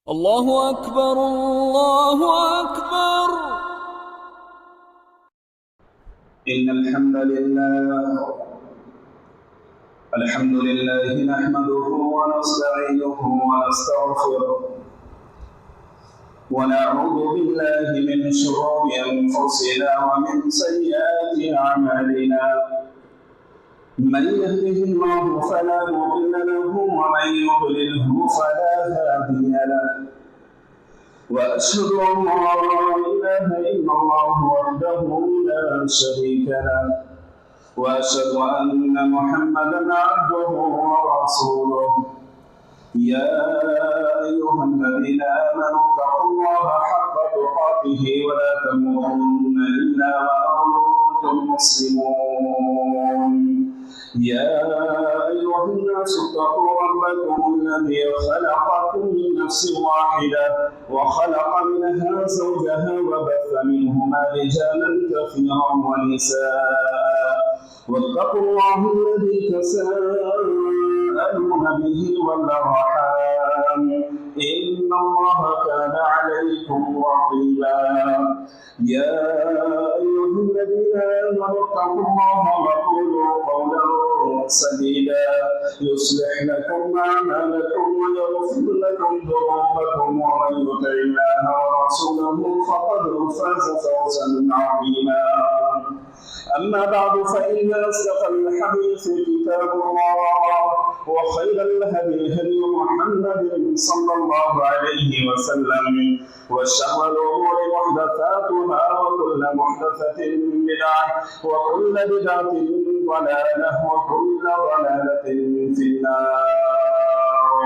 الله أكبر الله أكبر. إن الحمد لله نحمده ونستعينه ونستغفره ونعوذ بالله من شرور أنفسنا ومن سيئات أعمالنا. من يهده الله فلا مضل له ومن يضلله فلا هادي له. وأشهد أن لا إله إلا الله وحده لا شريك له وأشهد أن محمدا عبده ورسوله. يا أيها الذين آمنوا اتقوا الله حق تقاته ولا تموتن إلا وأنتم مسلمون. يا أيها الناس اتقوا ربكم الذي خلقكم من نفس واحدة وخلق منها زوجها وبث منهما رجالا كثيرا ونساء واتقوا الله الذي تساءلون به والأرحام إن الله كان عليكم رقيبا. يا أيها الذين آمنوا اتقوا الله وقولوا قولا سديدا يصلح لكم أعمالكم ويغفر لكم ذنوبكم ومن يطع الله ورسوله فقد فاز فوزا عظيما. أما بعد فإن أصدق الحديث كتاب الله وخير الهدي هدي محمد صلى الله عليه وسلم وشر الأمور محدثاتها وكل محدثة بدعة وكل بدعة ضلالة وكل ضلالة في النار.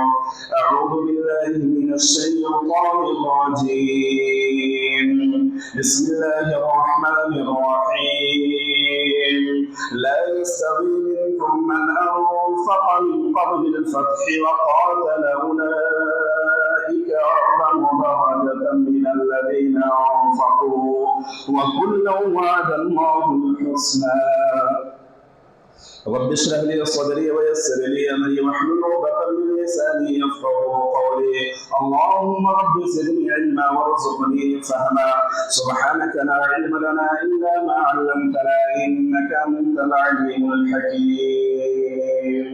أعوذ بالله من الشيطان الرجيم. بسم الله الرحمن الرحيم. لا يستوي منكم من أنفق من قبل الفتح وقاتل أولئك أعظم درجة من الذين أنفقوا وكلا وعد الله الحسنى. رب اشرح لي صدري ويسر لي أمري واحلل عقدة من لساني يفقهوا قولي. اللهم رب زدني علما وارزقني فهما. سبحانك لا علم لنا إلا ما علمتنا إنك أنت العليم الحكيم.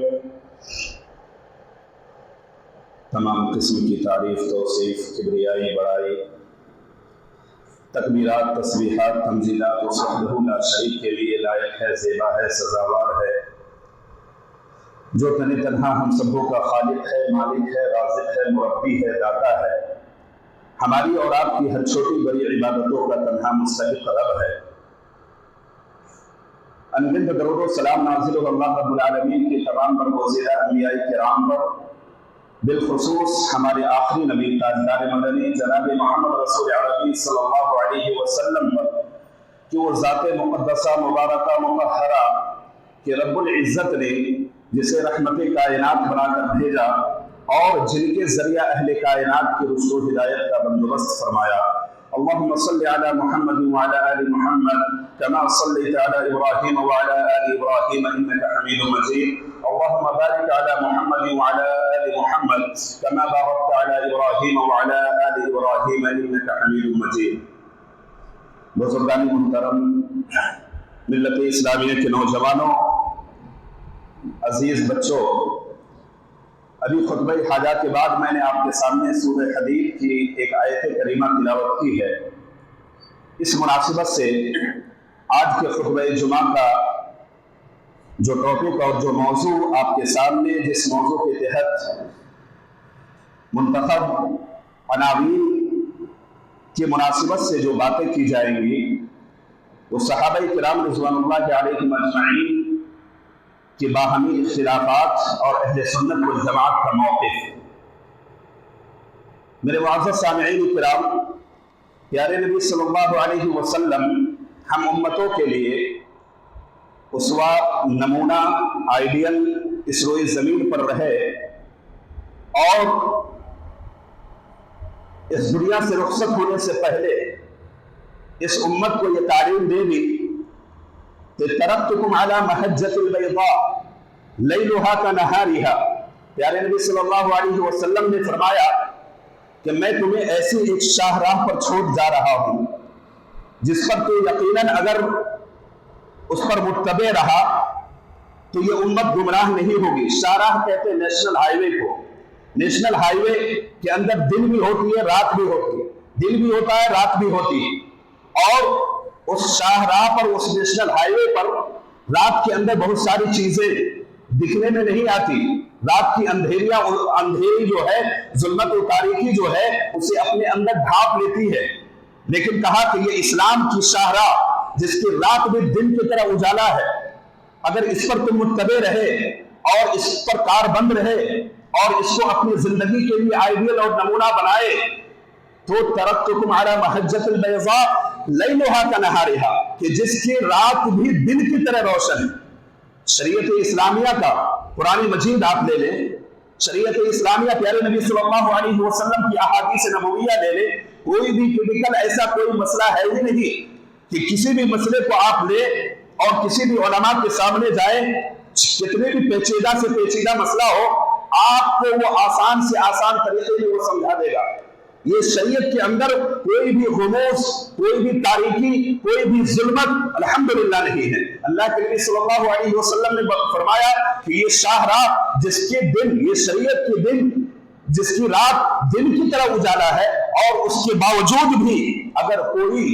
تمام قسم کی تعریف، توصیف، کبریائی، بڑائی، تکبیرات، تسبیحات، تنزیلات و وحدہ لا شریک کے لیے لائق ہے، زیبا ہے، سزاوار ہے، جو تن تنہا ہم سبوں کا خالق ہے، مالک ہے، رازق ہے، مربی ہے، داتا ہے، ہماری اور آپ کی ہر چھوٹی بڑی عبادتوں کا تنہا مستحق رب ہے۔ انگنت درود و سلام نازل اللہ رب العالمین کے تمام برگزیدہ انبیاء کرام پر، بالخصوص ہمارے آخری نبی تاجدار مدنی جناب محمد رسول عربی صلی اللہ علیہ وسلم پر، کہ وہ ذات مقدسہ مبارکہ مطہرہ کہ رب العزت نے جسے رحمت کائنات بنا کر بھیجا اور جن کے ذریعہ اہل کائنات کی رشد و ہدایت کا بندوبست فرمایا۔ اللهم صل على محمد وعلى آل محمد كما صليت على إبراهيم وعلى آل إبراهيم إنك حميد مجيد. اللهم بارك على محمد وعلى آل محمد كما باركت على إبراهيم وعلى آل إبراهيم إنك حميد مجيد. بزرگان محترم، ملت اسلامیہ کے نوجوانوں، عزیز بچوں، ابھی خطبہ حاجات کے بعد میں نے آپ کے سامنے سورہ حدید کی ایک آیت کریمہ تلاوت کی ہے۔ اس مناسبت سے آج کے خطبہ جمعہ کا جو ٹاپک اور جو موضوع آپ کے سامنے، جس موضوع کے تحت منتخب عناوین کی مناسبت سے جو باتیں کی جائیں گی، وہ صحابہ کرام رضوان اللہ علیہم اجمعین کہ باہمی اختلافات اور اہل سنت والجماعت کا موقف۔ میرے معزز سامعین کرام، پیارے نبی صلی اللہ علیہ وسلم ہم امتوں کے لیے اسوہ، نمونہ، آئیڈیل اس روئے زمین پر رہے اور اس دنیا سے رخصت ہونے سے پہلے اس امت کو یہ تعلیم دے دی کہ ترکتکم علی محجۃ البیضاء لیلھا کنہارھا۔ پیارے نبی صلی اللہ علیہ وسلم نے فرمایا کہ میں تمہیں ایسی ایک شاہراہ پر چھوڑ جا رہا ہوں جس پر تو یقیناً اگر اس پر متبع رہا تو یہ امت گمراہ نہیں ہوگی۔ شاہراہ کہتے ہیں نیشنل ہائی وے کو۔ نیشنل ہائی وے کے اندر دن بھی ہوتی ہے، رات بھی ہوتی ہے، دن بھی ہوتا ہے، رات بھی ہوتی ہے، اور اس شاہراہ پر، اس نیشنل ہائی وے پر رات کے اندر بہت ساری چیزیں دکھنے میں نہیں آتی۔ رات کی اندھیری جو ہے، ظلمت و تاریکی جو ہے، اسے اپنے اندر ڈھانپ لیتی ہے، لیکن کہا کہ یہ اسلام کی شاہراہ جس کی رات بھی دن کی طرح اجالا ہے، اگر اس پر تم متبع رہے اور اس پر کار بند رہے اور اس کو اپنی زندگی کے لیے آئیڈیل اور نمونہ بنائے تو ترکتکم علی محجۃ البیضاء لیلھا کنہارھا، کہ جس کی رات بھی دن کی طرح روشن ہے۔ شریعت اسلامیہ کا قرآن مجید آپ لے لیں، شریعت اسلامیہ پیارے نبی صلی اللہ علیہ وسلم کی احادیث نبویہ لے لیں، کوئی بھی کریٹیکل ایسا کوئی مسئلہ ہے ہی نہیں کہ کسی بھی مسئلے کو آپ لے اور کسی بھی علماء کے سامنے جائیں، کتنے بھی پیچیدہ سے پیچیدہ مسئلہ ہو، آپ کو وہ آسان سے آسان طریقے میں وہ سمجھا دے گا۔ یہ شریعت کے اندر کوئی بھی غموض، کوئی بھی تاریکی، کوئی بھی ظلمت الحمدللہ نہیں ہے۔ اللہ کے نبی صلی اللہ علیہ وسلم نے فرمایا کہ یہ شاہراہ جس کے دن، یہ شریعت کے دن جس کی رات دن کی طرح اجالا ہے، اور اس کے باوجود بھی اگر کوئی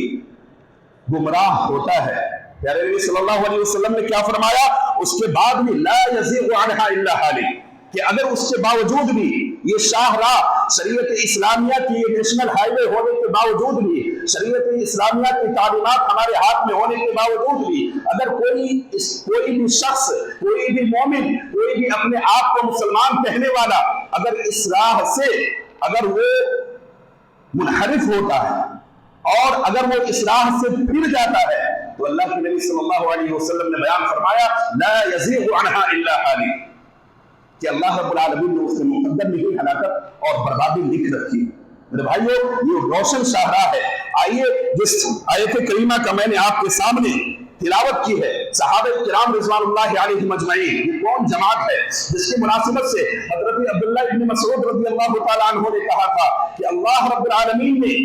گمراہ ہوتا ہے، پیارے نبی صلی اللہ علیہ وسلم نے کیا فرمایا؟ اس کے بعد بھی لا یزیغ عنہا الا حالک، کہ اگر اس کے باوجود بھی یہ شاہراہ شریعت اسلامیہ کی، یہ نیشنل ہائی وے ہونے کے باوجود بھی، شریعت اسلامیہ کی تعلیمات ہمارے ہاتھ میں ہونے کے باوجود بھی، اگر کوئی بھی شخص، کوئی بھی مومن، کوئی بھی اپنے آپ کو مسلمان کہنے والا اگر اس راہ سے اگر وہ منحرف ہوتا ہے اور اگر وہ اس راہ سے پھر جاتا ہے تو اللہ کے نبی صلی اللہ علیہ وسلم نے بیان فرمایا لا یزیغ عنہا الا حالک، کہ اللہ رب العالمین نے اس کے مقدر میں ہی ہلاکت اور بربادی لکھ رکھی۔ میرے بھائیو، یہ روشن شاہراہ ہے۔ آئیے جس آیت کریمہ کا میں نے آپ کے سامنے تلاوت کی ہے، صحابہ کرام رضوان اللہ علیہم اجمعین، یہ کون جماعت ہے جس کی مناسبت سے حضرت عبداللہ ابن مسعود رضی اللہ تعالیٰ عنہ نے کہا تھا کہ اللہ رب العالمین نے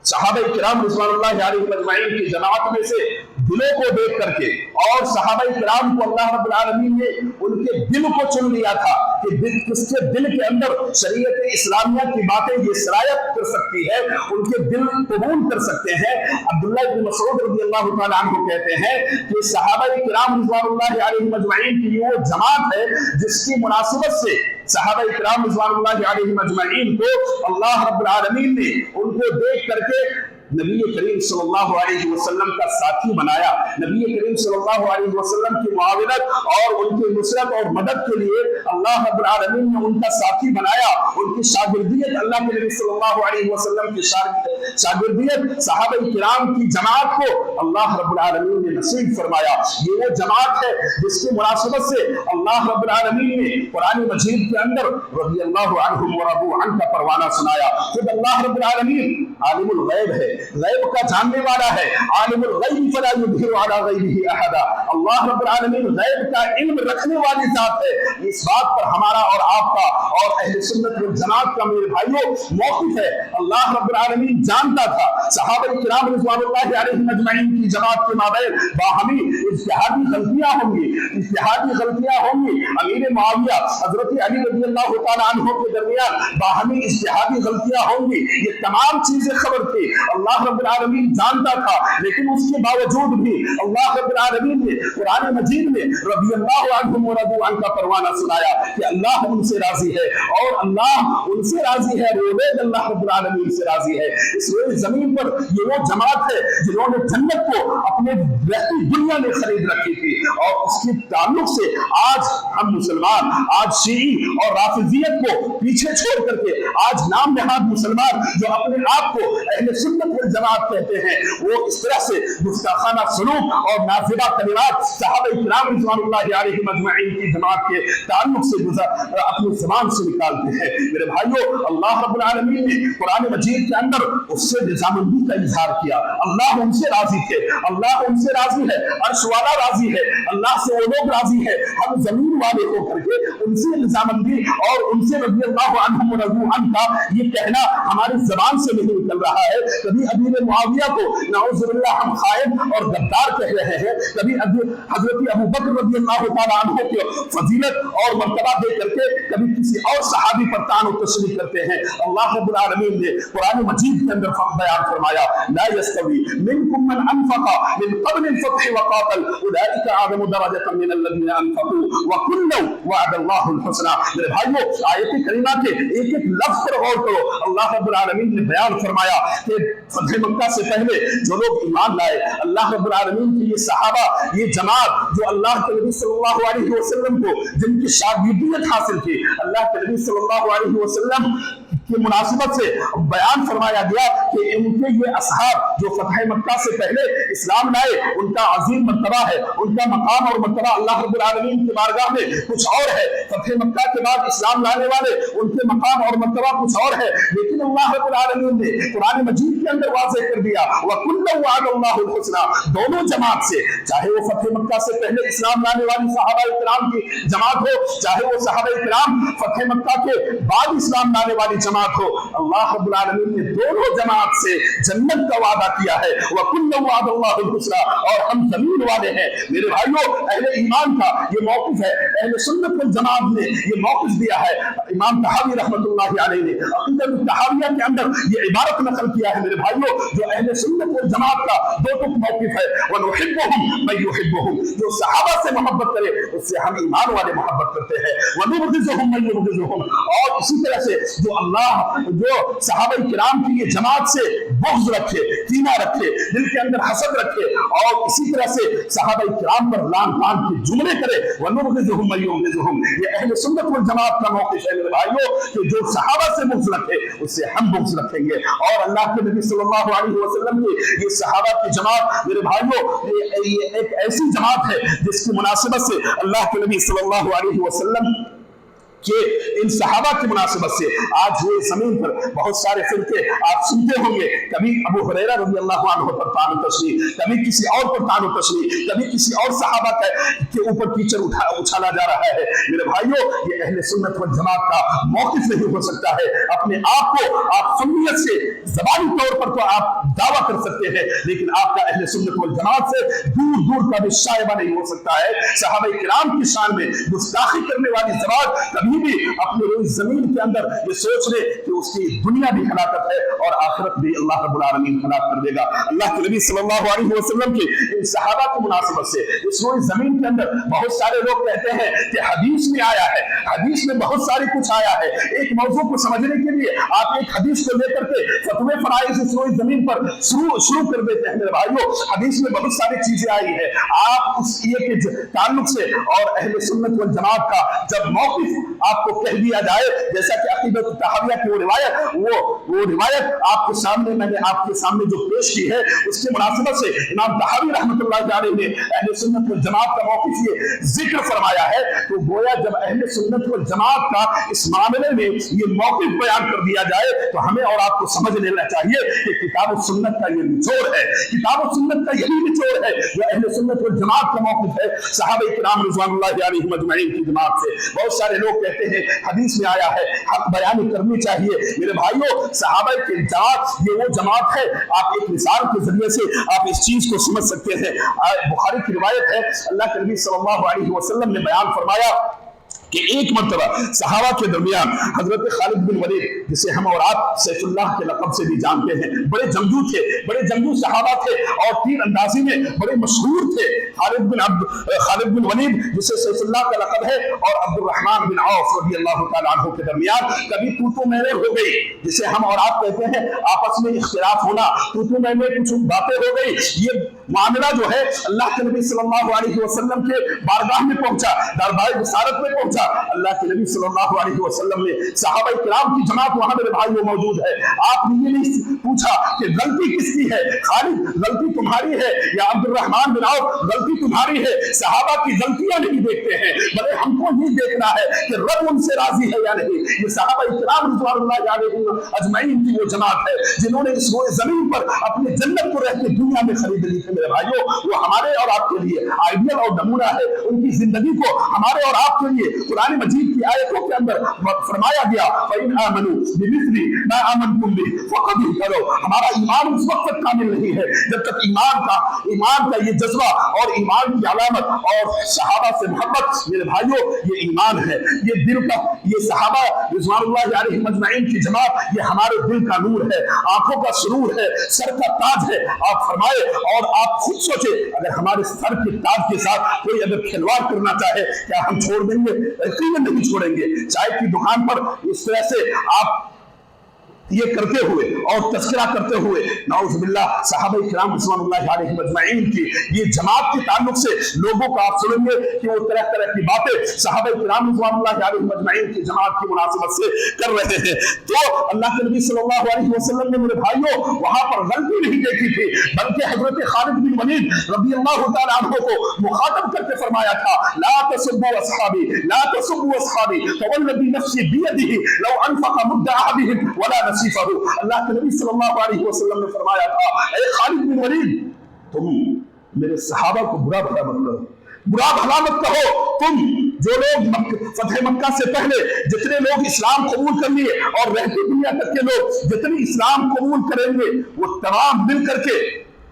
صحابہ کرام رضوان اللہ علیہم اجمعین کی جماعت میں سے دلوں کو دیکھ کر کے، اور صحابہ کرام کو اللہ رب العالمین نے ان کے دل کو چن لیا تھا کہ کس کے دل کے اندر شریعت اسلامیہ کی باتیں یہ سرایت کر سکتی ہے، ان کے دل قبول کر سکتے ہیں۔ عبداللہ بن مسعود رضی اللہ تعالیٰ عنہ کہتے ہیں کہ صحابہ کرام رضوان اللہ علیہم اجمعین کی وہ جماعت ہے جس کی مناسبت سے صحابہ کرام رضوان اللہ علیہم اجمعین کو اللہ رب العالمین نے ان کو دیکھ کر کے نبی کریم صلی اللہ علیہ وسلم کا ساتھی بنایا، نبی کریم صلی اللہ علیہ وسلم کی معاونت اور ان کی نصرت اور مدد کے لیے اللہ رب العالمین نے ان کا ساتھی بنایا۔ ان کی شاگردیت، اللہ کے نبی صلی اللہ علیہ وسلم کی شاگردیت صحابہ کرام کی جماعت کو اللہ رب العالمین نے نصیب فرمایا۔ یہ وہ جماعت ہے جس کی مناسبت سے اللہ رب العالمین نے قرآن مجید کے اندر رضی اللہ عنہم ورضوا عنہ کا پروانہ سنایا۔ خود اللہ رب العالمین عالم الغیب ہے، غیب کا جاننے والا ہے، عالم الغیب فلا یظہر علی غیبہ احدا، اللہ رب العالمین غیب کا علم رکھنے والی ذات ہے۔ اس بات پر ہمارا اور آپ کا اور اہل سنت والجماعت کا میرے بھائیوں موقف ہے۔ اللہ رب العالمین جانتا تھا صحابہ کرام رضوان اللہ علیہم اجمعین کی جماعت کے مابین باہمی اجتہادی غلطیاں ہوں گی، امیر معاویہ حضرت علی رضی اللہ تعالیٰ عنہ کے درمیان باہمی اجتہادی غلطیاں ہوں گی، یہ تمام چیزیں خبر تھی، اللہ رب العالمین جانتا تھا، لیکن اس کے باوجود بھی اللہ رب العالمین نے قرآن مجید میں رضی اللہ عنہم ورضوا عنہ کا پروانہ سنایا کہ اللہ ان سے راضی ہے، اور اللہ ان سے راضی ہے، روبید اللہ رب العالمین سے راضی ہے۔ اس روئے زمین پر یہ وہ جماعت ہے جنہوں نے جنت کو اپنے رہتی دنیا میں خرید رکھی تھی، اور اس کے تعلق سے آج ہم مسلمان، آج شیعی اور رافضیت کو پیچھے چھوڑ کر کے آج نام نہاد مسلمان جو اپنے آپ کو اہل سنت वल-जमात कहते हैं, वो इस तरह से गुस्ताखाना सलूक और नाज़िबा कलिमात सहाबा किराम रिज़वानुल्लाहि अलैहिम अजमईन की जमात के ताल्लुक से अपनी ज़बान से निकालते हैं। मेरे भाइयों, अल्लाह रब्बुल आलमीन ने कुरान मजीद के अंदर उससे रज़ामंदी का इजहार किया। अल्लाह उनसे राजी थे, अल्लाह उनसे राजी है, अर्श वाला राजी है, अल्लाह से वो लोग राजी है। हम जमीन वाले होकर के उनसे रज़ामंदी और उनसे रज़ी अल्लाह अन्हुम व रज़ू अन्हु का ये कहना हमारी ज़बान से नहीं निकल रहा है। कभी अमीर मुआविया को नाउज़ुबिल्लाह हम खाइन और गद्दार कह रहे हैं, कभी हज़रत अबू बकर रज़ी अल्लाह तआला अन्हु की फजीलत और मर्तबा दे करके कभी किसी और सहाबी पर तान और तशरीह करते हैं। अल्लाह रब्बुल आलमीन ने कुरान मजीद के अंदर बयान फरमाया, ला यस्तवी मिनकुम मन अनफक़ा मिन क़ब्ल अल-फ़त्ह व क़ातल उलाइका अअज़मु दरजतन मिन अल्लज़ीना अनफ़क़ू व कुल्लन वअदल्लाहु अल-हुस्ना। मेरे भाइयों, आयत करीमा के एक एक लफ्ज़ पर गौर करो। अल्लाह रब्बुल आलमीन ने बयान फरमाया कि फ़त्ह मक्का से पहले जो लोग ईमान लाए, अल्लाह रब्बुल आलमीन की ये सहाबा, ये जमात जो अल्लाह के नबी सल्लल्लाहु अलैहि वसल्लम को जिनकी शागिर्दियत हासिल की, अल्लाह के नबी सल्लल्लाहु अलैहि वसल्लम की मुनासिबत से बयान फरमाया गया कि उनके ये असहाब जो फतह मक्का से पहले इस्लाम लाए, उनका अजीम मर्तबा है, उनका मकाम और मर्तबा अल्लाह रब्बुल आलमीन की बारगाह में कुछ और है। फतह मक्का के बाद इस्लाम लाने वाले उनके मकाम और मर्तबा कुछ और है, लेकिन अल्लाह रब्बुल आलमीन ने कुरान मजीद के अंदर वाज़ेह कर दिया, व कुल्लन वअदल्लाहुल हुस्ना। दोनों जमात से, चाहे वो फतह मक्का से पहले इस्लाम लाने वाली सहाबा किराम की जमात हो, चाहे वो सहाबा किराम फतह मक्का के बाद इस्लाम लाने वाली जमात हो, अल्लाह रब्बुल आलमीन ने दोनों जमात से जन्नत का वादा किया है। व कुल्लन वअदल्लाहुल हुस्ना, और हम जमीन वाले हैं। मेरे भाइयों, अहले ईमान का ये मौक़िफ़ है, अहले सुन्नत वल जमात ने ये मौक़िफ़ दिया है। इमाम तहावी रहमतुल्लाहि अलैहि ने अक़ीदत तहाविया के अंदर ये इबारत नक़ल किया है। मेरे भाइयों, जो अहले सुन्नत वल जमात का दो टुक मौक़िफ़ है, व नुहिब्बुहुम मन युहिब्बुहुम, जो सहाबा से मोहब्बत करे उससे हम ईमान वाले मोहब्बत करते हैं। व नुबग़िज़ुहुम मन युबग़िज़ुहुम, और इसी तरह से जो अल्लाह जो सहाबा किराम की ये जमात से बुग़्ज़ रखे, कीना रखे, दिल के अंदर हसद रखे, और इसी तरह से सहाबा किराम पर लान तान के जुमले करे, व नुबग़िज़ुहुम मन युबग़िज़ुहुम, ये अहले सुन्नत वल जमात का मौक़िफ़ है। मेरे भाइयों, कि जो सहाबा से बुग़्ज़ रखे उससे हम बुग़्ज़ रखेंगे। और अल्लाह के नबी सल्लल्लाहु अलैहि वसल्लम की ये सहाबा की जमात, मेरे भाइयों, ये एक ऐसी जमात है जिसकी मुनासिबत से अल्लाह के नबी सल्लल्लाहु अलैहि वसल्लम कि इन सहाबा की मुनासिबत से आज ये जमीन पर बहुत सारे फिरके आप सुनते होंगे। कभी अबू हुरैरा रज़ी अल्लाहु अन्हु पर तान तशरीह, कभी किसी और पर तान तशरीह, कभी किसी और सहाबा के ऊपर कीचड़ उछाला जा रहा है। मेरे भाइयों, ये अहले सुन्नत वल जमात का मौक़िफ़ नहीं हो सकता है। अपने आप को आप सुन्नियत से ज़बानी तौर पर तो आप दावा कर सकते हैं, लेकिन आपका अहले सुन्नत वल जमात से दूर दूर का भी शायबा नहीं हो सकता है। सहाबा किराम की शान में गुस्ताखी करने वाली ज़बान कभी भी अपने रोज़ ज़मीन के अंदर ये सोच ले कि उसकी दुनिया भी हलाकत है और आखिरत भी अल्लाह रब्बुल आलमीन हलाक कर देगा। अल्लाह के नबी सल्लल्लाहु अलैहि वसल्लम के इन सहाबा की मुनासिबत से इस रोज़ ज़मीन के अंदर बहुत सारे लोग कहते हैं कि हदीस में आया है, हदीस में बहुत सारी कुछ आया है। एक मौजू को समझने के लिए आप एक हदीस को लेकर के फतवे फराइज़ इस रोज़ ज़मीन पर शुरू कर देते हैं। मेरे भाइयों, हदीस में बहुत सारी चीजें आई है। आप उस ये के ताल्लुक से और अहले सुन्नत वल जमात का जब मौक़िफ़ आपको कह दिया जाए, जैसा कि अक़ीदत तहाविया की वो रिवायत आपके सामने मैंने आपके सामने जो पेश की है, उसके मुनासिबत से इमाम तहावी रहमतुल्लाहि अलैहि ने अहले सुन्नत वल जमात का मौक़िफ़ ये जिक्र फरमाया है। तो गोया जब अहले सुन्नत वल जमात का इस मामले में ये मौक़िफ़ बयान कर दिया जाए तो हमें और आपको समझ लेना चाहिए कि किताब और सुन्नत का ये निचोड़ है, किताब और सुन्नत का यही निचोड़ है जो अहले सुन्नत वल जमात का मौक़िफ़ है। सहाबा किराम रिज़वानुल्लाहि अलैहिम अजमईन की जमात से बहुत सारे लोग कहते हैं हदीस में आया है, हक बयानी करनी चाहिए। मेरे भाइयों, सहाबा की जमात ये वो जमात है, आप एक मिसाल के जरिए से आप इस चीज को समझ सकते हैं। बुखारी की रिवायत है, अल्लाह के नबी सल्लल्लाहु अलैहि वसल्लम ने बयान फरमाया कि एक मर्तबा सहाबा के दरमियान हजरत खालिद बिन वलीद, जिसे हम और आप सैफुल्लाह के लक़ब से भी जानते हैं, बड़े जंगजू थे, बड़े जंगजू सहाबा थे और तीर अंदाजी में बड़े मशहूर थे। खालिद बिन वलीद जिसे सैफुल्लाह का लक़ब है और अब्दुर्रहमान बिन औफ रज़ियल्लाहु तआला अन्हु के दरमियान कभी तू मैंने हो गई, जिसे हम और आप कहते हैं आपस में इख्तिलाफ होना, तू मैंने कुछ बातें हो गई। ये मामला जो है अल्लाह के नबी सल्लल्लाहु अलैहि वसल्लम के बारगाह में पहुंचा, दरबार रिसालत में पहुंचा। अल्लाह के नबी सल्लल्लाहु अलैहि वसल्लम ने सहाबा किराम की जमात वहां मेरे भाइयों मौजूद है। आपने ये नहीं पूछा कि गलती किसकी है, खालिद गलती तुम्हारी है या अब्दुर्रहमान बिन औफ गलती तुम्हारी है। सहाबा की गलतियां नहीं देखते हैं, बल्कि हमको ये देखना है कि रब उनसे राजी है या नहीं। ये सहाबा किराम रिज़वानुल्लाहि अलैहिम अजमईन की वो जमात है जिन्होंने इस रोए जमीन पर अपने जन्नत को रह के दुनिया में खरीद ली थी। मेरे भाइयों, वो हमारे और आपके लिए आइडियल और नमूना है। उनकी जिंदगी को हमारे और आपके लिए कुरान मजीद की आयतों के अंदर फरमाया गया, फ़इन आमनू बिमिस्ली मा आमनतुम बिही फ़क़द इहतदौ। हमारा ईमान उस वक्त तक कामिल नहीं है जब तक ईमान का ये जज्बा और ईमान की अलामत और सहाबा से मोहब्बत, मेरे भाइयों ये ईमान है, ये दिल का, ये सहाबा रिज़वानुल्लाहि अलैहिम अजमईन की जमात, ये हमारे दिल का नूर है, आंखों का सुरूर है, सर का ताज है। आप फरमाए और आप खुद सोचे, अगर हमारे सर के ताज के साथ कोई अगर खिलवाड़ करना चाहे क्या हम छोड़ देंगे? यकीनन नहीं छोड़ेंगे। चाय की दुकान पर इस तरह से आप ये करते हुए और तस्करा करते हुए नाउज़ुबिल्लाह सहाबा किराम रिज़वानुल्लाहि अलैहिम अजमईन की ये जमात के ताल्लुक से लोगों को आप सुनेंगे कि वो तरह तरह की बातें सहाबा किराम रिज़वानुल्लाहि अलैहिम अजमईन की जमात की मुनासिबत से कर रहे हैं। तो अल्लाह के नबी सल्लल्लाहु अलैहि वसल्लम ने मेरे भाइयों वहां पर गलती नहीं देखी थी, बल्कि हजरत खालिद बिन वलीद रज़ियल्लाहु तआला अन्हु को मुखातब करके फरमाया था, ला तसब्बु अस्हाबी ला तसब्बु अस्हाबी फवल्लज़ी नफ्सी बियदिही लौ अनफक़ मुद्द अहदिहिम वला अल्लाह के नबी सल्लल्लाहु अलैहि वसल्लम ने फरमाया था, ए खालिद बिन वलीद, तुम मेरे सहाबा को बुरा भला मत कहो, बुरा भला मत कहो। तुम जो लोग फतह मक्का से पहले जितने लोग इस्लाम कबूल कर लिए और रहती दुनिया तक के लोग जितने इस्लाम कबूल करेंगे वो तमाम मिल करके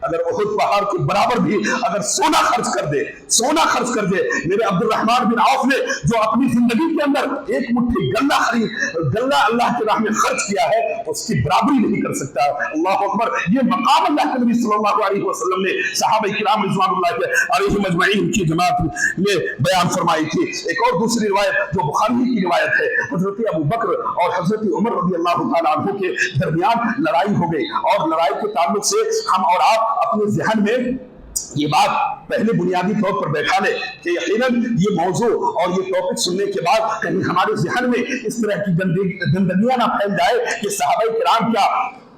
अगर उहुद पहाड़ के बराबर भी अगर सोना खर्च कर दे, सोना खर्च कर दे, मेरे अब्दुर्रहमान बिन औफ ने जो अपनी जिंदगी के अंदर एक मुट्ठी गल्ला अल्लाह की राह में खर्च किया है, उसकी बराबरी नहीं कर सकता। अल्लाह अकबर। ये मकाम अल्लाह के नबी सल्लल्लाहु अलैहि वसल्लम ने सहाबा किराम रिज़वानुल्लाहि अलैहिम अजमईन की जमात में बयान फरमाई थी। एक और दूसरी रिवायत जो बुखारी की रिवायत है, हजरत अबू बकर और हजरत उमर रज़ियल्लाहु तआला अन्हु के दरमियान लड़ाई हो गई और लड़ाई के ताल्लुक से हम और आप अपने ज़हन में ये बात पहले बुनियादी तौर पर बैठा ले कि यकीनन ये मौजू और ये टॉपिक सुनने के बाद कहीं हमारे ज़हन में इस तरह की गंदगियां ना फैल जाए कि सहाबा किराम क्या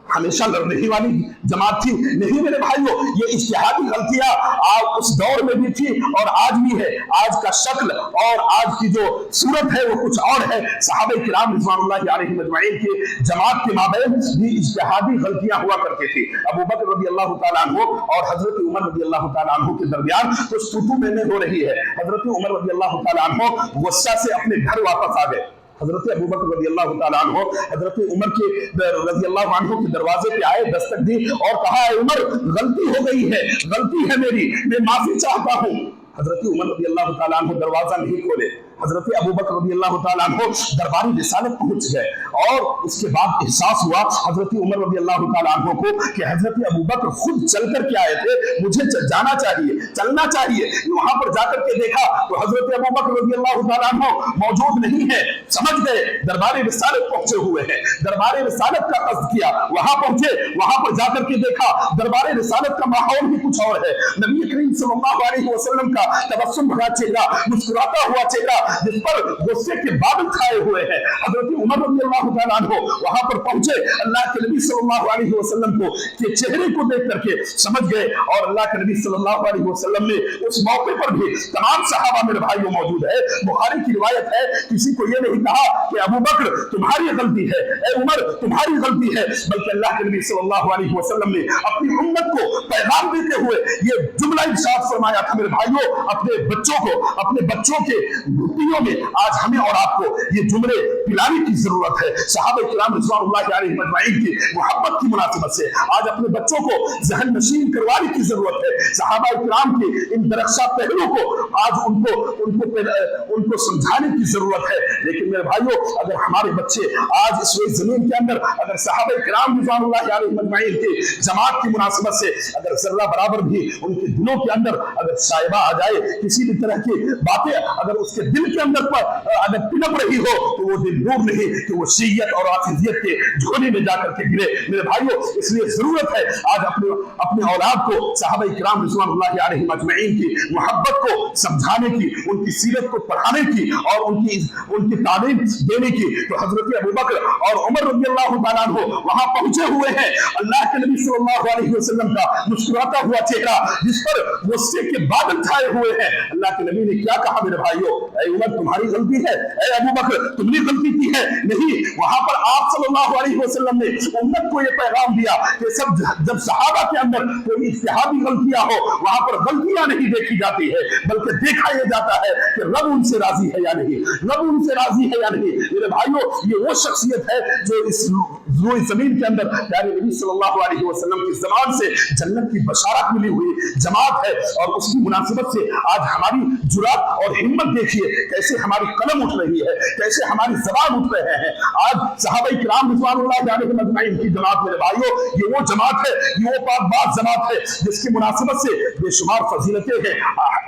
हमेशा लड़ने वाली जमात थी। नहीं मेरे भाइयों, ये इज्तिहादी गलतियां आज उस दौर में भी थी और आज भी है। आज का शक्ल और आज की जो सूरत है वो कुछ और है। सहाबा किराम रिज़वानुल्लाहि अलैहिम अजमईन के जमात के माबैन भी इज्तिहादी गलतियां हुआ करती थी। अबू बकर रज़ियल्लाहु तआला अन्हु और हजरत उमर रज़ियल्लाहु तआला अन्हु के दरमियान कुछ तू में हो रही है। हजरत उमर रज़ियल्लाहु तआला अन्हु गुस्सा से अपने घर वापस आ गए। हजरत अबू बकर रज़ियल्लाहु तआला अन्हु हजरत उमर के रज़ियल्लाहु अन्हु के दरवाजे पे आए, दस्तक दी और कहा, उमर गलती हो गई है, गलती है मेरी, मैं माफी चाहता हूँ। हजरत उमर रज़ियल्लाहु तआला अन्हु दरवाजा नहीं खोले। हजरत अबू बकर रज़ियल्लाहु तआला अन्हु दरबारी रिसालत पहुंच गए और उसके बाद एहसास हुआ हजरत उमर रज़ियल्लाहु तआला अन्हु को कि हजरत अबू बकर खुद चल कर के आए थे, मुझे जाना चाहिए, चलना चाहिए। वहां पर जाकर के देखा तो हजरत अबू बकर रज़ियल्लाहु तआला अन्हु मौजूद नहीं है। समझ गए दरबारी रिसालत पहुंचे हुए हैं, दरबारी रिसालत का कस्द किया, वहां पहुंचे, वहां पर जाकर के देखा दरबारी रिसालत का माहौल भी कुछ और है। नबी करीम सल्लल्लाहु अलैहि वसल्लम का तबस्सुम भरा चेहरा, मुस्कुराता हुआ चेहरा जिस पर गुस्से के बादल छाए हुए हैं। हजरत उमर रज़ियल्लाहु तआला अन्हु वहां पर पहुंचे, अल्लाह के नबी सल्लल्लाहु अलैहि वसल्लम को के चेहरे को देख करके समझ गए और अल्लाह के नबी सल्लल्लाहु अलैहि वसल्लम ने उस मौके पर भी तमाम सहाबा मेरे भाइयों मौजूद है। बुखारी की रिवायत है, किसी को ये नहीं कहा कि अबू बकर तुम्हारी गलती है, ए उमर तुम्हारी गलती है, बल्कि अल्लाह के नबी सल्लल्लाहु अलैहि वसल्लम ने अपनी उम्मत को पैगाम देते हुए ये जुमला इरशाद फरमाया था। मेरे भाइयों, अपने बच्चों को, अपने बच्चों के घुट्टियों में आज हमें और आपको ये जुमले पिलाने की जरूरत है। सहाबा किराम रिज़वानुल्लाहि अलैहिम अजमईन की मोहब्बत की मुनासिबत से आज अपने बच्चों को ज़हन नशीन करवाने की जरूरत है। सहाबा किराम के इन दरख्शा पहलू को आज उनको समझाने की जरूरत है। लेकिन मेरे भाइयों, अगर हमारे बच्चे आज इस जमीन के अंदर अगर सहाबा किराम रिज़वानुल्लाहि अलैहिम अजमईन की जमात की मुनासिबत से अगर जर्रा बराबर भी उनके दिलों के अंदर अगर साहिबा आ जाए, किसी भी तरह की बातें अगर उसके दिल दिल के अंदर पर अगर पिनप रही हो तो वो दिल दूर नहीं कि वो शियत और आखिजियत के झोले में जाकर के गिरे। मेरे भाइयों, इसलिए जरूरत है आज अपने औलाद को सहाबा इकराम रिज़वानुल्लाहि अलैहिम अजमईन की मोहब्बत को समझाने की, उनकी सीरत को पढ़ाने की और उनकी तालीम देने की। तो हजरत अबू बकर और उमर रज़ियल्लाहु तआला अन्हु वहां पहुंचे हुए हैं। अल्लाह के नबी सल्लल्लाहु अलैहि वसल्लम का मुस्कुराता हुआ चेहरा जिस पर गुस्से के बादल छाए हुए हैं। अल्लाह के नबी ने क्या कहा मेरे भाइयों, ऐ उमर तुम्हारी गलती है, ऐ अबू बकर तुमने गलती की है। नहीं, वहां पर आप सल्लल्लाहु अलैहि वसल्लम ने उम्मत को यह पैगाम दिया कि जब सहाबा के अंदर कोई इज्तिहादी गलतियां हो वहां पर गलतियां नहीं देखी जाती है, बल्कि देखा यह जाता है कि रब उनसे राजी है या नहीं, रब उनसे राजी है या नहीं। मेरे भाइयों, ये वो शख्सियत है जो इस जमीन के अंदर प्यारे नबी सल्लल्लाहु अलैहि वसल्लम की ज़बान से जन्नत की बशारत मिली हुई जमात है। और उसकी मुनासिबत से आज हमारी जुरात और हिम्मत देखिए कैसे हमारी कलम उठ रही है, कैसे हमारी ज़बान उठ रहे हैं। आज सहाबा इकराम रिज़वानुल्लाहि अलैहिम अजमईन की जमात मेरे भाइयों, ये वो जमात है, ये वो पाकबाज जमात है जिसकी मुनासिबत से बेशुमार फजीलतें हैं,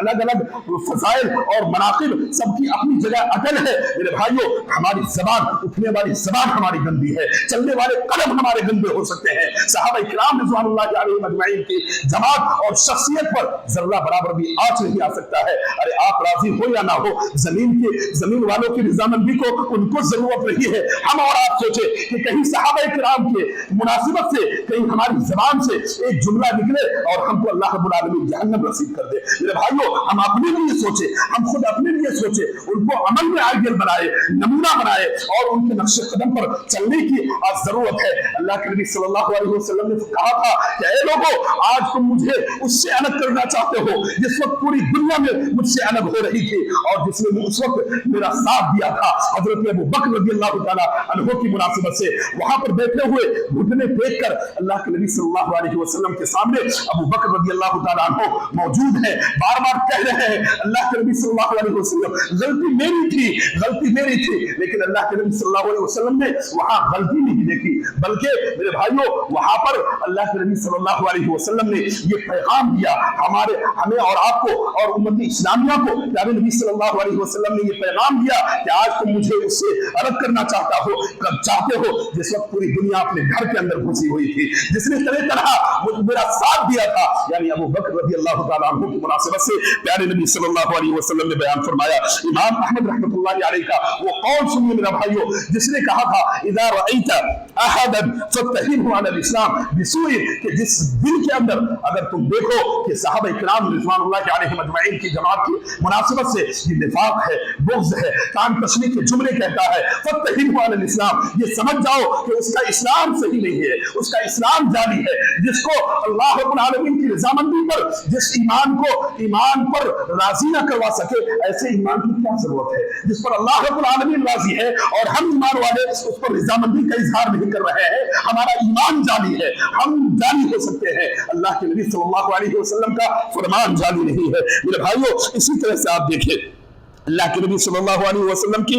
अलग अलग फजाइल और मनाकिब सबकी अपनी जगह अटल है। मेरे भाइयों, हमारी जबान, उठने वाली जबान हमारी गंदी है, चलने वाले कलम हमारे गंदे हो सकते हैं। सहाबा इकराम रिज़वानुल्लाहि अलैहिम अजमईन की जमात और शख्सियत पर जर्रा बराबर भी आंच नहीं आ सकता है। अरे आप राजी हो या ना हो, जमीन वालों की रजामंदी को उनको जरूरत नहीं है। हम और आप सोचे कि कहीं सहाबा इकराम के मुनासिबत से कहीं हमारी जबान से एक जुमला निकले और हमको अल्लाह रब्बुल आलमीन जहन्नम नसीब कर दे। मेरे भाइयों, हम अपने लिए सोचे, हम खुद अपने लिए सोचे, उनको अमल में आइडियल बनाए, नमूना बनाए और उनके नक्शे कदम पर चलने की आज जरूरत है। अल्लाह के नबी सल्लल्लाहु अलैहि वसल्लम ने कहा था कि ऐ लोगों, आज तुम मुझे उससे अलग करना चाहते हो जिस वक्त पूरी दुनिया में मुझसे अलग हो रही थी और जिसने उस वक्त मेरा साथ दिया था। हजरत अबू बकर रज़ियल्लाहु तआला अन्हु की मुनासिबत से वहां पर बैठे हुए घुटने टेक कर अल्लाह के नबी सल्लल्लाहु अलैहि वसल्लम के सामने अबू बकर रज़ियल्लाहु तआला अन्हु मौजूद हैं, बार बार कह रहे हैं अल्लाह के नबी सल्लल्लाहु अलैहि वसल्लम गलती मेरी थी। लेकिन अल्लाह के नबी सल्लल्लाहु अलैहि वसल्लम ने वहां गलती नहीं देखी, बल्कि मेरे भाइयों वहां पर अल्लाह के नबी सल्लल्लाहु अलैहि वसल्लम ने ये पैगाम दिया हमें और आपको और उम्मत इस्लामिया को। प्यारे नबी सल्लल्लाहु अलैहि वसल्लम ने ये पैगाम दिया कि आज तुम मुझे उससे अलग करना चाहते हो जिस वक्त पूरी दुनिया अपने घर के अंदर घुसी हुई थी, जिसने तरह तरह मेरा साथ दिया था, यानी अबू बकर रज़ियल्लाहु तआला अन्हु की मुनासिबत से प्यारे नबी सल्लल्लाहु अलैहि वसल्लम ने बयान फरमाया। इमाम अहमद रहमतुल्लाहि अलैहि का वो कौल सुनिए मेरा भाइयों, जिसने कहा था इज़ा रअयत अहदन फतहिमहु अलल इस्लाम बिसूइ, कि जिस दिल के अंदर अगर तुम देखो कि सहाबा इकराम रिज़वानुल्लाहि अलैहिम अजमईन की जमात की मुनासिबत से ये निफाक है, बुग़्ज़ है, कान कसने के जुमले कहता है, फतहिमहु अलल इस्लाम, ये समझ जाओ कि उसका इस्लाम सही नहीं है, उसका इस्लाम जाली है। जिसको अल्लाह रब्बुल आलमीन की रज़ामंदी पर, जिस ईमान पर राजी ना करवा सके, ऐसे ईमान की क्या जरूरत है जिस पर अल्लाह रब्बुल आलमीन राजी है और हम ईमान वाले उस पर रज़ामंदी का इजहार नहीं कर रहे हैं। हमारा ईमान जाली है, हम जाली हो सकते हैं, अल्लाह के नबी सल्लल्लाहु अलैहि वसल्लम का फरमान जाली नहीं है। मेरे भाइयों, इसी तरह से आप देखिए अल्लाह के नबी सल्लल्लाहु अलैहि वसल्लम की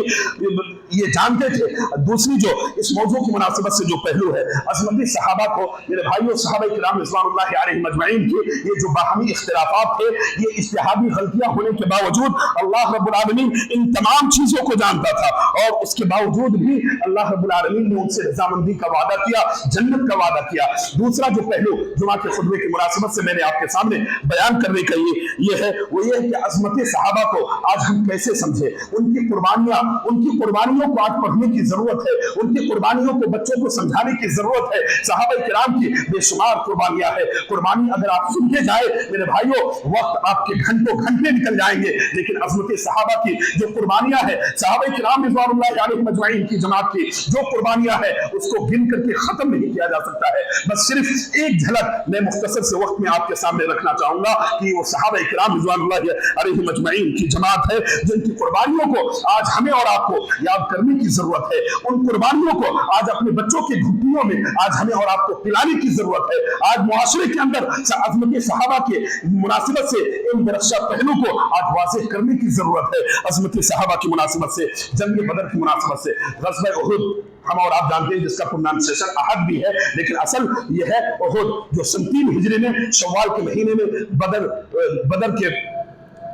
ये जानते थे। दूसरी जो इस मौजू की मुनासिबत से जो पहलू है, अज़मती सहाबा को मेरे भाइयों, सहाबा इकराम रिज़वानुल्लाहि अलैहिम अजमईन के ये जो बाहमी इख्तिलाफात थे, ये इज्तिहादी गलतियां होने के बावजूद अल्लाह रब्बुल आलमीन इन तमाम चीजों को जानता था और उसके बावजूद भी अल्लाह रब्बुल आलमीन ने उनसे रज़ामंदी का वादा किया, जन्नत का वादा किया। दूसरा जो पहलू जुमा के खुतबे की मुनासिबत से मैंने आपके सामने बयान करने का ये है वो ये है कि अज़मती सहाबा को आज हम कैसे समझे, उनकी कुर्बानियों को आज पढ़ने की जरूरत है, उनकी कुर्बानियों को बच्चों को समझाने की जरूरत है। सहाबा किराम की बेशुमार कुर्बानियां है। कुर्बानी अगर आप सुनते जाए मेरे भाइयों, वक्त आपके घंटे निकल जाएंगे, लेकिन अज़मत सहाबा की जो कुर्बानियां है, सहाबा किराम रिज़वानुल्लाहि अलैहिम अजमईन की जमात की जो कुर्बानियां है, उसको गिन करके खत्म नहीं किया जा सकता है। बस सिर्फ एक झलक मैं मुख्तसर से वक्त में आपके सामने रखना चाहूंगा कि वो सहाबा किराम रिज़वानुल्लाहि अलैहिम अजमईन की जमात है जिनकी कुर्बानियों को आज हमें और आपको याद करने की जरूरत है। उन कुर्बानियों को आज अपने बच्चों के घुटनियों में आज हमें और आपको पिलाने की जरूरत है। आज मुआशरे के अंदर अज़मत सहाबा के मुनासिबत से इन दरख्शा पहलू को आज वाज़ेह करने की जरूरत है। अज़मत सहाबा की मुनासिबत से, जंग बदर की मुनासिबत से, ग़ज़वा उहुद हम और आप जानते हैं जिसका प्रोनाउंसिएशन अहद भी है, लेकिन असल ये है उहुद, जो सन 3 हिजरी में शव्वाल के महीने में बदर के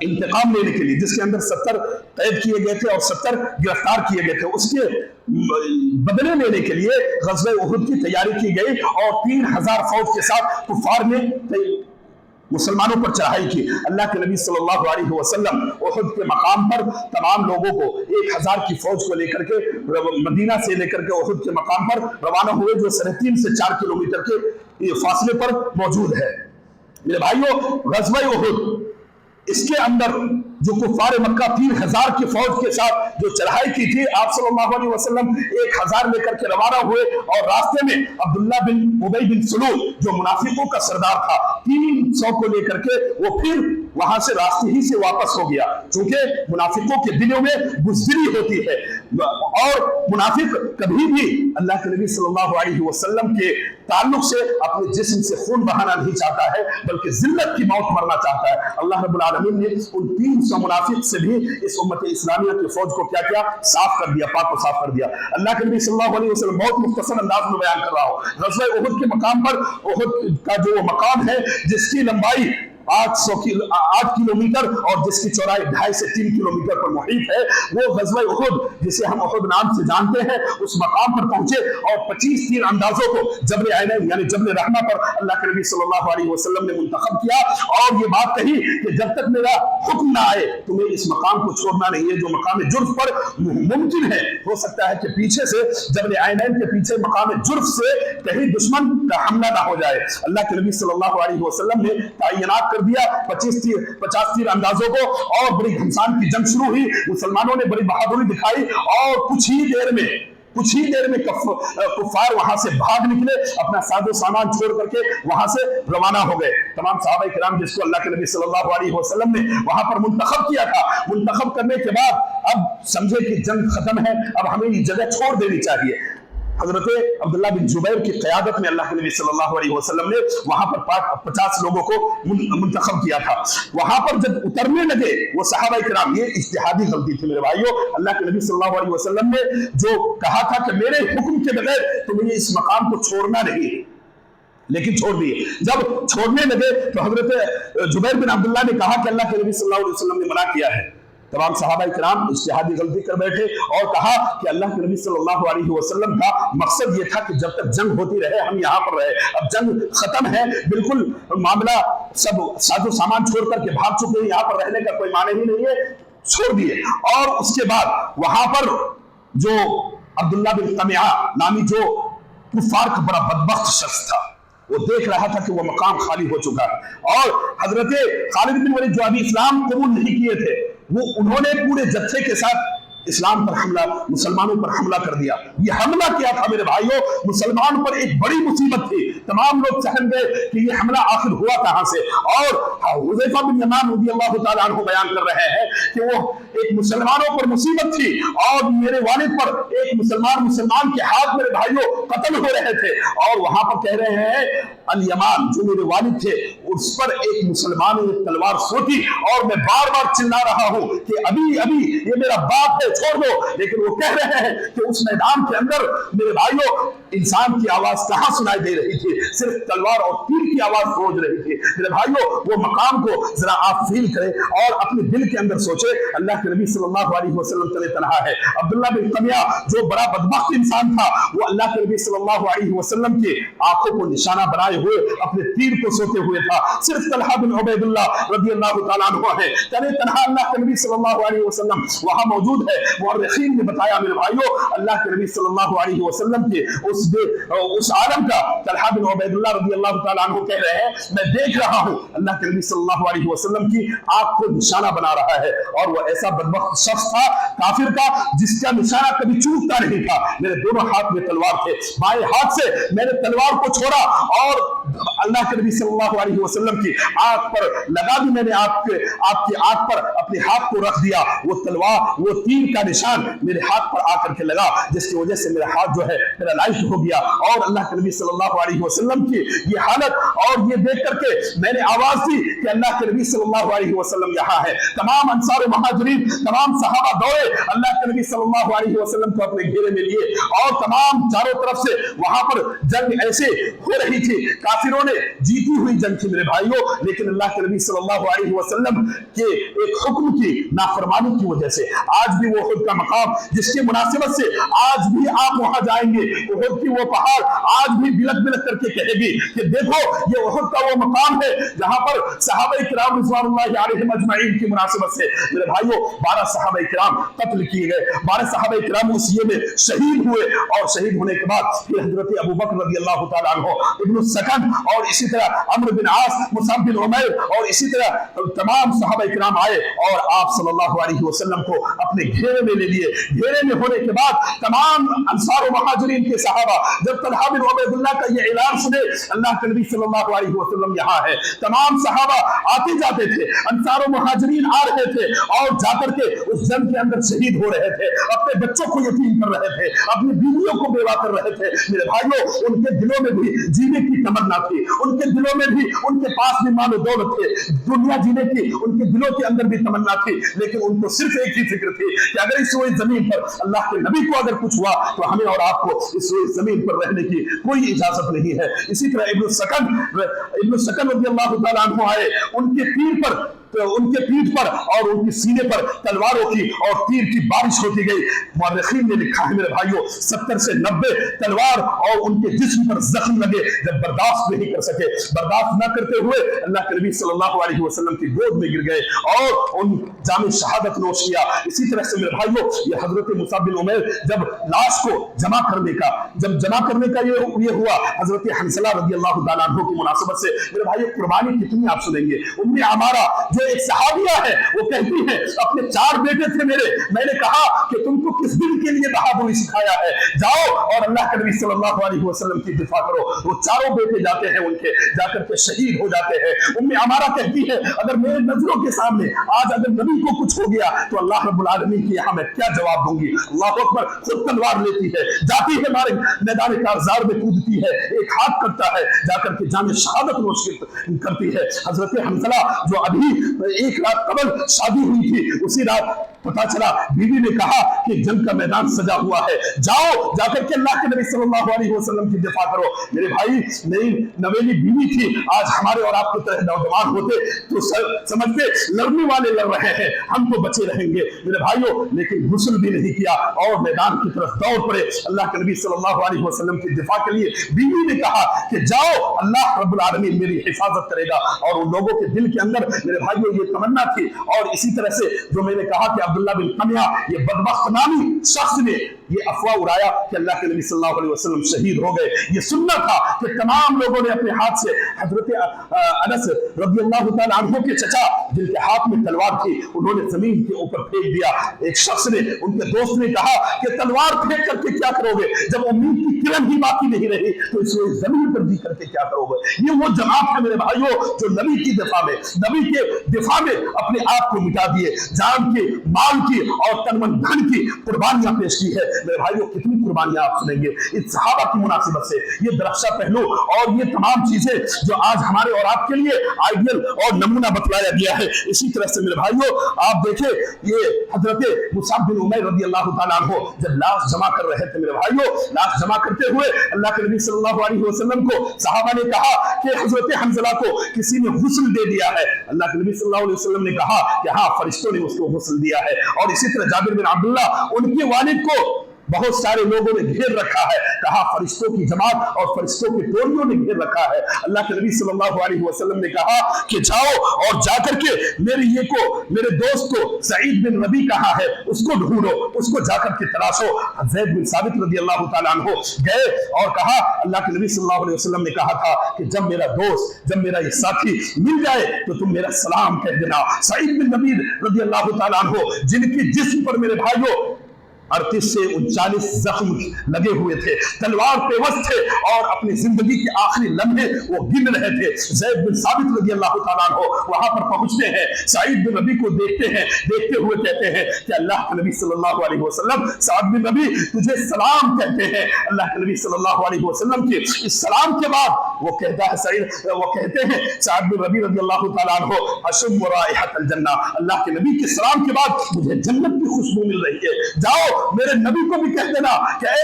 इंतकाम लेने के लिए, जिसके अंदर 70 कैद किए गए थे और 70 गिरफ्तार किए गए थे, उसके बदले लेने के लिए ग़ज़वे उहुद की तैयारी की गई और 3000 फौज के साथ कुफार ने मुसलमानों पर चढ़ाई की। अल्लाह के नबी सल्लल्लाहु अलैहि वसल्लम उहुद के मकाम पर तमाम लोगों को 1000 की फौज को लेकर के मदीना से लेकर के उहुद के मकाम पर रवाना हुए, जो 3.5 से 4 किलोमीटर के फासले पर मौजूद है। मेरे भाइयों, ग़ज़वा उहुद, इसके अंदर जो कुफार मक्का 3000 की फौज के साथ जो चढ़ाई की थी, आप सल्लल्लाहु अलैहि वसल्लम 1000 लेकर के रवाना हुए और रास्ते में अब्दुल्ला बिन उबई बिन सलूल जो मुनाफिकों का सरदार था, 300 को लेकर के वो फिर वहां से रास्ते ही से वापस हो गया, क्योंकि मुनाफिकों के दिलों में बुज़दिली होती है और मुनाफिक कभी भी अल्लाह के नबी सल्लल्लाहु अलैहि वसल्लम के ताल्लुक से अपने जिस्म से खून बहाना नहीं चाहता है, बल्कि जिल्लत की मौत मरना चाहता है। अल्लाह रब्बुल आलमीन ने उन 300 मुनाफिक से भी इस उम्मत इस्लामिया की फौज को क्या किया, साफ कर दिया, पाक को साफ कर दिया। अल्लाह के नबी सल्लल्लाहु अलैहि वसल्लम बहुत मुख्तसर अंदाज में बयान कर रहा हूं, ग़ज़वा उहुद के मकाम पर, उहुद का जो मकाम है जिसकी लंबाई 8 किलोमीटर और जिसकी चौड़ाई 2.5 से 3 किलोमीटर पर मुहित है, वो ग़ज़वा उहुद जिसे हम उहुद नाम से जानते हैं, उस मकाम पर पहुंचे और 25 तीर अंदाजों को जबल ऐनैन यानी जबल रहमा पर अल्लाह के नबी सल्लल्लाहु अलैहि वसल्लम ने मुंतखब किया और ये बात कही कि जब तक मेरा हुक्म ना आए तुम्हें इस मकाम को छोड़ना नहीं है, जो मकाम जुर्फ पर मुमकिन है, हो सकता है कि पीछे से जबल ऐनैन के पीछे मकाम जुर्फ से कहीं दुश्मन का हमला ना हो जाए। अल्लाह के नबी सल्लल्लाहु अलैहि वसल्लम ने तैनात कर दिया 50 तीर अंदाजों को और बड़ी घमसान की जंग शुरू हुई। मुसलमानों ने बड़ी बहादुरी दिखाई और कुछ ही देर में कुफार वहां से भाग निकले, अपना साजो सामान छोड़ करके वहां से रवाना हो गए। तमाम सहाबा किराम जिसको अल्लाह के नबी सल्लल्लाहु अलैहि वसल्लम ने वहां पर मुंतखब किया था, मुंतखब करने के बाद अब समझे कि जंग खत्म है, अब हमें ये जगह छोड़ देनी चाहिए। हजरत अब्दुल्ला बिन जुबैर की क़यादत में अल्लाह के नबी सल्लल्लाहु अलैहि वसल्लम ने वहां पर 50 लोगों को मुंतखब किया था। वहां पर जब उतरने लगे वो सहाबा किराम, ये इज्तिहादी गलती थी मेरे भाइयों, अल्लाह के नबी सल्लल्लाहु अलैहि वसल्लम ने जो कहा था कि मेरे हुक्म के बगैर तुम्हें इस मकाम को छोड़ना नहीं, लेकिन छोड़ दिए। जब छोड़ने लगे तो हजरत जुबैर बिन अब्दुल्ला ने कहा कि अल्लाह के नबी सल्लल्लाहु अलैहि वसल्लम ने मना किया है। तमाम सहाबा किराम इज्तिहादी गलती कर बैठे और कहा कि अल्लाह के नबी सल्लल्लाहु अलैहि वसल्लम का मकसद ये था कि जब तक जंग होती रहे हम यहाँ पर रहे, अब जंग खत्म है, बिल्कुल मामला सब साजो सामान छोड़ करके भाग चुके हैं, यहाँ पर रहने का कोई माने ही नहीं है, छोड़ दिए। और उसके बाद वहां पर जो अब्दुल्ला बिन तमिया नामी जो कुफार का बड़ा बदबख्त शख्स था, वो देख रहा था कि वो मकाम खाली हो चुका है और हजरत खालिद बिन वलीद जो अभी इस्लाम कबूल नहीं किए थे, वो उन्होंने पूरे जत्थे के साथ इस्लाम पर हमला, मुसलमानों पर हमला कर दिया। ये हमला क्या था मेरे भाइयों, मुसलमान पर एक बड़ी मुसीबत थी। तमाम लोग सहम गए कि ये हमला आखिर हुआ कहां से। और हुज़ैफा बिन यमान रज़ियल्लाहु ताला अन्हु बयान कर रहे हैं कि वो एक मुसलमानों पर मुसीबत थी और मेरे वालिद पर एक मुसलमान के हाथ मेरे भाइयों कत्ल हो रहे थे और वहां पर कह रहे हैं अल यमान जो मेरे वालिद थे उस पर एक मुसलमान ने तलवार सोटी और मैं बार बार चिल्ला रहा हूं कि अभी अभी ये मेरा बाप है, छोड़ दो। लेकिन वो कह रहे हैं कि उस मैदान के अंदर मेरे भाइयों इंसान की आवाज कहां सुनाई दे रही थी, सिर्फ तलवार और तीर की आवाज गूंज रही थी। मेरे भाइयों वो मकाम को जरा आप फील करें और अपने दिल के अंदर सोचे, अल्लाह के नबी सल्लल्लाहु अलैहि वसल्लम तने तनहा है। अब्दुल्ला बिन तमिया जो बड़ा बदबख्त इंसान था, वो अल्लाह के नबी सल्लल्लाहु अलैहि वसल्लम की आंखों को निशाना बनाए हुए अपने तीर को सोते हुए था। सिर्फ तलहा बिन उबैदुल्लाह रज़ियल्लाहु ताला अन्हु है तने तनहा अल्लाह के नबी सल्लल्लाहु अलैहि वसल्लम वहां मौजूद है। मुअर्रिखीन ने बताया मेरे भाइयों अल्लाह के नबी सल्लल्लाहु अलैहि वसल्लम के उस आलम का तलहा बिन उबैदुल्लाह रज़ियल्लाहु ताला अन्हु कह रहे हैं मैं देख रहा हूं अल्लाह के नबी सल्लल्लाहु अलैहि वसल्लम की आंख को निशाना बना रहा है। और वो ऐसा बदबख्त शख्स था काफिर का जिसका निशाना कभी चूकता नहीं था। मेरे दोनों हाथ में तलवार थे, बाएं हाथ से मैंने तलवार को छोड़ा और अल्लाह के नबी सल्लल्लाहु अलैहि वसल्लम की आंख पर लगा दी। मैंने आपकी आंख पर अपने हाथ को रख दिया। वो तलवार वो तीर का निशान मेरे हाथ पर आकर के लगा, जिसकी वजह से मेरा हाथ जो है पैरालाइज्ड हो गया। और अल्लाह के नबी सल्लल्लाहु अलैहि वसल्लम की ये हालत और ये देख करके मैंने आवाज दी कि अल्लाह के नबी सल्लल्लाहु अलैहि वसल्लम यहाँ है। तमाम अंसार मुहाजिरीन, तमाम सहाबा दौड़े अल्लाह के नबी सल्लल्लाहु अलैहि वसल्लम को अपने घेरे में लिए और तमाम चारों तरफ से वहां पर जंग ऐसे हो रही थी, काफिरों ने जीती हुई जंग थी मेरे भाइयों, लेकिन अल्लाह के नबी सल्लल्लाहु अलैहि वसल्लम के एक हुक्म की नाफरमानी की वजह से आज भी वो उहद का मकाम जिसकी मुनासिबत से आज भी आप वहां जाएंगे, उहद की वो पहाड़ आज भी बिलक बिलक करके कहेगी कि देखो ये उहद का वो मकाम है जहां पर सहाबा किराम रिज़वानुल्लाहि अलैहिम अजमईन की मुनासिबत से मेरे भाइयों 12 सहाबा किराम कत्ल किए गए, 12 सहाबा किराम उस ये में शहीद हुए और शहीद होने के बाद फिर हजरत अबू बकर रज़ियल्लाहु तआला अन्हु, इब्न सकन और इसी तरह अम्र बिन आस, मुसअब बिन उमैर और इसी तरह तमाम सहाबा किराम आए और आप सल्लल्लाहु अलैहि वसल्लम को अपने घेरे में ले लिए। घेरे में होने के बाद तमाम अंसार और मुहाजिरीन के सहाबा जब तलहा बिन उबैदुल्लाह का ये ऐलान सुने अल्लाह के नबी सल्लल्लाहु अलैहि वसल्लम यहाँ है, तमाम सहाबा आते जाते थे, अंसार और मुहाजिरीन आ रहे थे और जाकर के उस जंग के अंदर शहीद हो रहे थे, अपने बच्चों को यतीम कर रहे थे, अपनी बीवियों को बेवा कर रहे थे। मेरे भाइयों उनके दिलों में भी जीने की तमन्ना थी, उनके दिलों में भी, उनके पास भी माल और दौलत थे, दुनिया जीने की उनके दिलों के अंदर भी तमन्ना थी, लेकिन उनको सिर्फ एक ही फिक्र थी कि अगर इस रोई जमीन पर अल्लाह के नबी को अगर कुछ हुआ तो हमें और आपको इस रोई जमीन पर रहने की कोई इजाजत नहीं है। इसी तरह इब्न सकन रज़ियल्लाहु तआला अन्हु आए, उनके पीठ पर और उनके सीने पर तलवारों की और तीर की बारिश होती गई। मुअर्रिखीन ने लिखा है मेरे भाइयों 70 से 90 तलवार और उनके जिस्म पर जख्म लगे, जब बर्दाश्त नहीं कर सके, बर्दाश्त न करते हुए अल्लाह के नबी सल्लल्लाहु अलैहि वसल्लम की गोद में गिर गए और उन जामे शहादत नोश किया। इसी तरह से मेरे भाइयों ये हजरत मुसअब बिन उमैर जब लाश को जमा करने का ये हुआ हजरत हंसला रज़ियल्लाहु तआला अन्हु की मुनासबत से मेरे भाइयों कुर्बानी कितनी आप सुनेंगे। उम्मे अमारा जो एक सहाबिया है वो कहती है अपने 4 बेटे थे मेरे, मैंने कहा कि तुमको किस दिन के लिए बहादुरी सिखाया है, जाओ और अल्लाह के नबी सल्लल्लाहु अलैहि वसल्लम की दिफा करो। वो चारों बेटे जाते हैं उनके, जाकर के शहीद हो जाते हैं। उम्मे अमारा कहती है अगर मेरे नजरों के सामने आज अगर नबी को कुछ हो गया तो अल्लाह रब्बुल आलमीन की यहाँ मैं क्या जवाब दूंगी। अल्लाह अकबर, खुद तलवार लेती है, जाती है मारे मैदान कारजार में कूदती है, एक हाथ करता है, जाकर के जामे शहादत नोश करती है। हजरत हंसला जो अभी एक रात कबल शादी हुई थी, उसी रात पता चला बीवी ने कहा कि जंग का मैदान सजा हुआ है, जाओ जाकर के अल्लाह के नबी सल्लल्लाहु अलैहि वसल्लम की दिफा करो। मेरे भाई नई नवेली बीवी थी, आज हमारे और आपकी तरह नौजवान होते तो समझते लड़ने वाले लड़ रहे हैं, हम तो बचे रहेंगे मेरे भाइयों, लेकिन गुस्ल भी नहीं किया और मैदान की तरफ दौड़ पड़े अल्लाह के नबी सल्लल्लाहु अलैहि वसल्लम की दिफा के लिए। बीवी ने कहा कि जाओ अल्लाह रब्बुल आलमीन मेरी हिफाजत करेगा। और उन लोगों के दिल के अंदर मेरे भाइयों ये तमन्ना थी। और इसी तरह से जो मैंने कहा कि अब्दुल्लाह बिन कमिया ये बदबख्त नामी शख्स ने ये अफवाह उड़ाया कि अल्लाह के नबी सल्लल्लाहु अलैहि वसल्लम शहीद हो गए। ये सुनना था कि तमाम लोगों ने अपने हाथ से हजरत अनस रज़ियल्लाहु तआला अन्हु के चचा जिनके हाथ में तलवार थी उन्होंने जमीन के ऊपर फेंक दिया। एक शख्स ने, उनके दोस्त ने कहा कि तलवार फेंक करके क्या करोगे, जब उम्मीद की किरण ही बाकी नहीं रही तो इस जमीन पर जी करके क्या करोगे। ये वो जमात है मेरे भाइयों जो नबी की दिफा में, नबी के दिफा में अपने आप को मिटा दिए, जान की, माल की और तन मन धन की कुर्बानियां पेश की है। मेरे भाइयों कितनी कुर्बानियां आप सुनेंगे इस सहाबा की मुनासिबत से। ये दरख्शा पहलू और ये तमाम चीजें जो आज हमारे और आपके लिए आइडियल और नमूना बतलाया गया है। इसी तरह से मेरे भाइयों आप देखें ये हजरत मुसअब बिन उमैर रज़ियल्लाहु तआला अन्हु जब लाश जमा कर रहे थे मेरे भाइयों, लाश जमा करते हुए अल्लाह के नबी सल्लल्लाहु अलैहि वसल्लम को सहाबा ने कहा कि हजरत हंज़ला को किसी ने गुस्ल दे दिया है। अल्लाह के नबी सल्लल्लाहु अलैहि वसल्लम ने कहा कि हाँ फरिश्तों ने उसको गुस्ल दिया है। और इसी तरह जाबिर बिन अब्दुल्लाह उनके वालिद को बहुत सारे लोगों ने घेर रखा है, कहा फरिश्तों की जमात और फरिश्तों की टोलियों ने घेर रखा है। अल्लाह के नबी सल्लल्लाहु अलैहि वसल्लम ने कहा कि जाओ और जाकर के मेरे दोस्त को सईद बिन रबी कहा है उसको ढूंढो, उसको जाकर के तलाशो। ज़ैद बिन साबित रज़ियल्लाहु तआला अन्हु गए और कहा अल्लाह के नबी सल्लल्लाहु अलैहि वसल्लम ने कहा था कि जब मेरा दोस्त, जब मेरा ये साथी मिल जाए तो तुम मेरा सलाम कह देना। सईद बिन रबी रज़ियल्लाहु तआला अन्हु जिनकी जिस्म पर मेरे भाइयों 38 से 39 जख्म लगे हुए थे, तलवार पेवस्त थे और अपनी जिंदगी के आखिरी लम्हे वो गिन रहे थे। ज़ैद बिन साबित रज़ी अल्लाह ताला अन्हु वहां पर पहुंचते हैं, सईद बिन रबी को देखते हैं, देखते हुए कहते हैं कि अल्लाह के नबी सल्लल्लाहु अलैहि वसल्लम, सअद बिन रबी तुझे सलाम कहते हैं। अल्लाह के नबी सल्लल्लाहु अलैहि वसल्लम के इस सलाम के बाद वो कहता है सईद, वो कहते हैं सअद बिन रबी रज़ी अल्लाह ताला अन्हु, अशम राइहतल जन्नह, अल्लाह के नबी के सलाम के बाद मुझे जन्नत की खुशबू मिल रही है, जाओ मेरे नबी को भी कह देना कि ऐ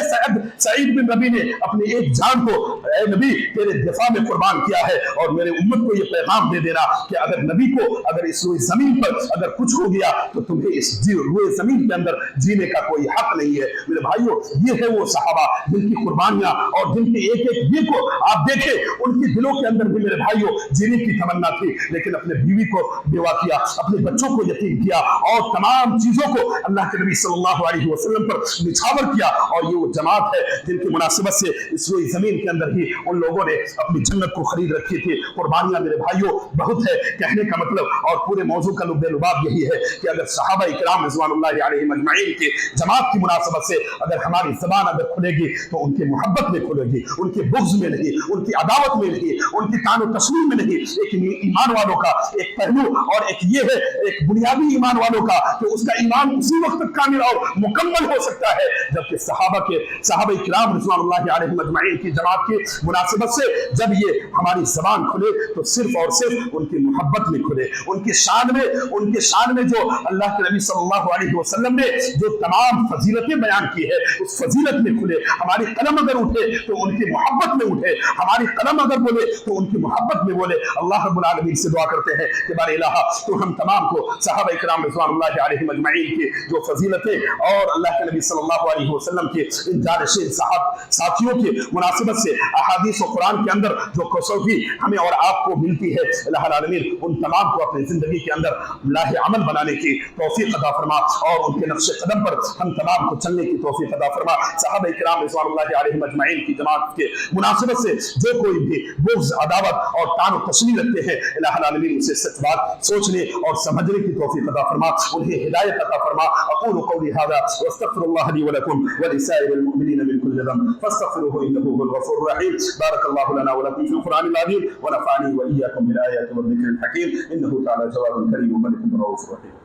सईद बिन रबी ने अपनी एक जान को ऐ नबी तेरे दिफा में कुर्बान किया है, और मेरे उम्मत को ये पैगाम दे देना कि अगर नबी को अगर इस रुए जमीन पर अगर कुछ हो गया तो तुम्हें इस रुए जमीन के अंदर जीने का कोई हक नहीं है। मेरे भाइयों, ये है वो सहाबा जिनकी कुर्बानियां और जिनकी एक एक ये को आप देखें, उनके दिलों के अंदर भी मेरे भाइयों जीने की तमन्ना थी, लेकिन अपने बीवी को बेवा किया, अपने बच्चों को यतीम किया और तमाम चीजों को अल्लाह के नबी सल्लल्लाहु अलैहि वसल्लम पर निछावर किया। और ये वो जमात है जिनकी मुनासिबत से इस रुई जमीन के अंदर ही उन लोगों ने अपनी जन्नत को खरीद रखी थी। कुर्बानियां मेरे भाइयों बहुत है, कहने का मतलब और पूरे मौजू का लुब्बे लुबाब यही है कि अगर सहाबा इकराम रिज़वानुल्लाहि अलैहिम अजमईन की जमात की मुनासिबत से अगर हमारी ज़बान अगर खुलेगी तो उनकी मोहब्बत में खुलेगी, उनके बुग़्ज़ में नहीं, उनकी अदावत में नहीं, उनकी तानो तस्लीम में नहीं। एक ईमान वालों का एक पहलू और एक ये है एक बुनियादी ईमान वालों का कि उसका ईमान उसी वक्त तक कामिल और मुकम्मल हो सकता है जबकि सहाबा इकराम रिज़वानुल्लाहि अलैहिम अजमईन की जमात की मुनासिबत से जब ये हमारी ज़बान खुले तो सिर्फ और सिर्फ उनकी मोहब्बत में खुले, उनके शान में जो अल्लाह के नबी सल्लल्लाहु अलैहि वसल्लम ने जो तमाम फजीलतें बयान की है उस फजीलत में खुले। हमारी कलम अगर उठे तो उनकी मोहब्बत में उठे, हमारी कलम अगर बोले तो उनकी मोहब्बत में बोले। अल्लाह रब्बुल आलमीन से दुआ करते हैं कि बारे इलाहा तो हम तमाम को सहाबा इकराम रिज़वानुल्लाहि अलैहिम अजमईन की जो फजीलतें और अल्लाह के नबी सल्लल्लाहु अलैहि वसल्लम के इन जानशीन साथियों की मुनासिबत से अहादीस और कुरान के अंदर जो कसौटी हमें और आपको मिलती है, अल्लाह आलमीन उन तमाम को अपनी जिंदगी के अंदर लाहे अमल बनाने की तौफीक अता फरमा और उनके नक्शे कदम पर हम तमाम को चलने की तौफीक अता फरमा। सहाबा इकराम रिज़वानुल्लाहि अलैहिम अजमईन की जमात के मुनासिबत से जो कोई भी बुग़्ज़, अदावत और तानो तस्लीम रखते हैं, अल्लाह आलमीन उसे सच बात सोचने और समझने की तौफीक अता फरमा, उन्हें हिदायत अता फरमा। अक़ूलु क़ौली हाज़ा व अस्तग़फिरुल्लाह ली व लकुम व लिसाइरिल मुअमिनीन मिन कुल्लि ज़ंब फस्तग़फिरूहु इन्नहु हुवल गफ़ूरुर रहीम। बारकल्लाहु लना व लकुम फ़िल क़ुरआनिल अज़ीम व नफ़अनी व इय्याकुम बिल आयाति वज़ ज़िक्रिल हकीम। इन्नहु तआला जवादुन करीम मलिकुन रऊफ़ुर रहीम।